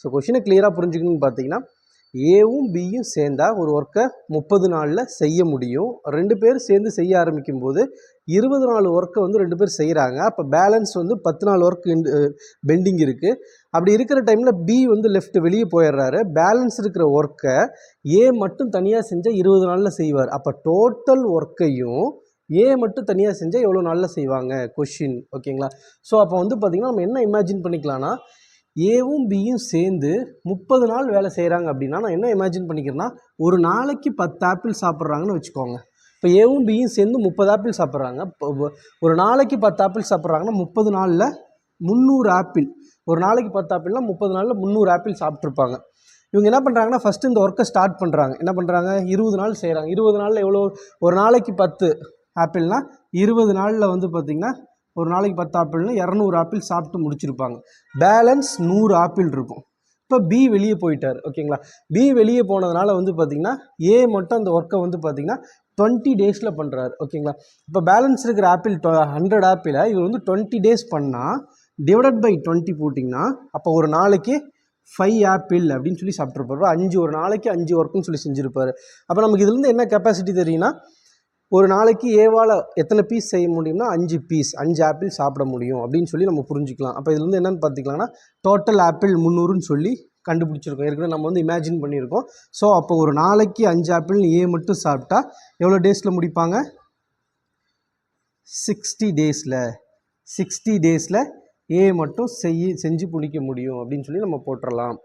So கொஷினை கிளியராக புரிஞ்சுக்கணும்னு பார்த்தீங்கன்னா ஏவும் பியும் சேர்ந்தா ஒரு ஒர்க்கை 30 நாளில் செய்ய முடியும். 2 பேர் சேர்ந்து செய்ய ஆரம்பிக்கும் போது 20 நாள் ஒர்க்கை வந்து 2 பேர் செய்கிறாங்க. அப்போ பேலன்ஸ் வந்து 10 நாள் ஒர்க் பெண்டிங் இருக்குது. அப்படி இருக்கிற டைமில் பி வந்து லெஃப்ட் வெளியே போயிடுறாரு. பேலன்ஸ் இருக்கிற ஒர்க்கை ஏ மட்டும் தனியாக செஞ்சால் 20 நாளில் செய்வார். அப்போ டோட்டல் ஒர்க்கையும் ஏ மட்டும் தனியாக செஞ்சால் எவ்வளோ நாளில் செய்வாங்க கொஷின். ஓகேங்களா? ஸோ அப்போ வந்து பார்த்திங்கன்னா நம்ம என்ன இமேஜின் பண்ணிக்கலாம்னா ஏவும் பியும் சேர்ந்து 30 நாள் வேலை செய்கிறாங்க அப்படின்னா நான் என்ன இமேஜின் பண்ணிக்கிறேன்னா ஒரு நாளைக்கு 10 ஆப்பிள் சாப்பிட்றாங்கன்னு வச்சுக்கோங்க. இப்போ ஏவும் பியும் சேர்ந்து 30 ஆப்பிள் சாப்பிட்றாங்க. ஒரு நாளைக்கு 10 ஆப்பிள் சாப்பிட்றாங்கன்னா 30 நாளில் 300 ஆப்பிள். ஒரு நாளைக்கு 10 ஆப்பிள்னா 30 நாளில் 300 ஆப்பிள் சாப்பிட்ருப்பாங்க. இவங்க என்ன பண்ணுறாங்கன்னா ஃபஸ்ட்டு இந்த ஒர்க்கை ஸ்டார்ட் பண்ணுறாங்க. என்ன பண்ணுறாங்க? 20 நாள் செய்கிறாங்க. 20 நாளில் எவ்வளோ? ஒரு நாளைக்கு 10 ஆப்பிள்னா 20 நாளில் வந்து பார்த்திங்கன்னா ஒரு நாளைக்கு 10 ஆப்பிள்னு 200 ஆப்பிள் சாப்பிட்டு முடிச்சிருப்பாங்க. பேலன்ஸ் 100 ஆப்பிள் இருக்கும். இப்போ பி வெளியே போயிட்டார். ஓகேங்களா? பி வெளியே போனதுனால வந்து பார்த்திங்கன்னா ஏ மட்டும் அந்த ஒர்க்கை வந்து பார்த்திங்கன்னா 20 டேஸில் பண்ணுறாரு. ஓகேங்களா? இப்போ பேலன்ஸ் இருக்கிற ஆப்பிள் 100 ஆப்பிளை இவர் வந்து 20 டேஸ் பண்ணால் டிவைடட் பை 20 போட்டிங்கன்னா அப்போ ஒரு நாளைக்கு 5 ஆப்பிள் அப்படின்னு சொல்லி சாப்பிட்ருப்பாரு. 5 ஒரு நாளைக்கு 5 ஒர்க்குன்னு சொல்லி செஞ்சுருப்பார். அப்போ நமக்கு இதுலேருந்து என்ன கெப்பாசிட்டி தெரியும்னா ஒரு நாளைக்கு ஏவால் எத்தனை பீஸ் செய்ய முடியும்னா 5 பீஸ் 5 ஆப்பிள் சாப்பிட முடியும் அப்படின்னு சொல்லி நம்ம புரிஞ்சுக்கலாம். அப்போ இதுலேருந்து என்னென்னு பார்த்துக்கலாம்னா டோட்டல் ஆப்பிள் 300ன்னு சொல்லி கண்டுபிடிச்சிருக்கோம். ஏற்கனவே நம்ம வந்து இமேஜின் பண்ணியிருக்கோம். ஸோ அப்போ ஒரு நாளைக்கு 5 ஆப்பிள்னு ஏ மட்டும் சாப்பிட்டா எவ்வளோ டேஸில் முடிப்பாங்க? 60 டேஸில். 60 டேஸில் ஏ மட்டும் செஞ்சு முடிக்க முடியும் அப்படின்னு சொல்லி நம்ம போட்டுடலாம்.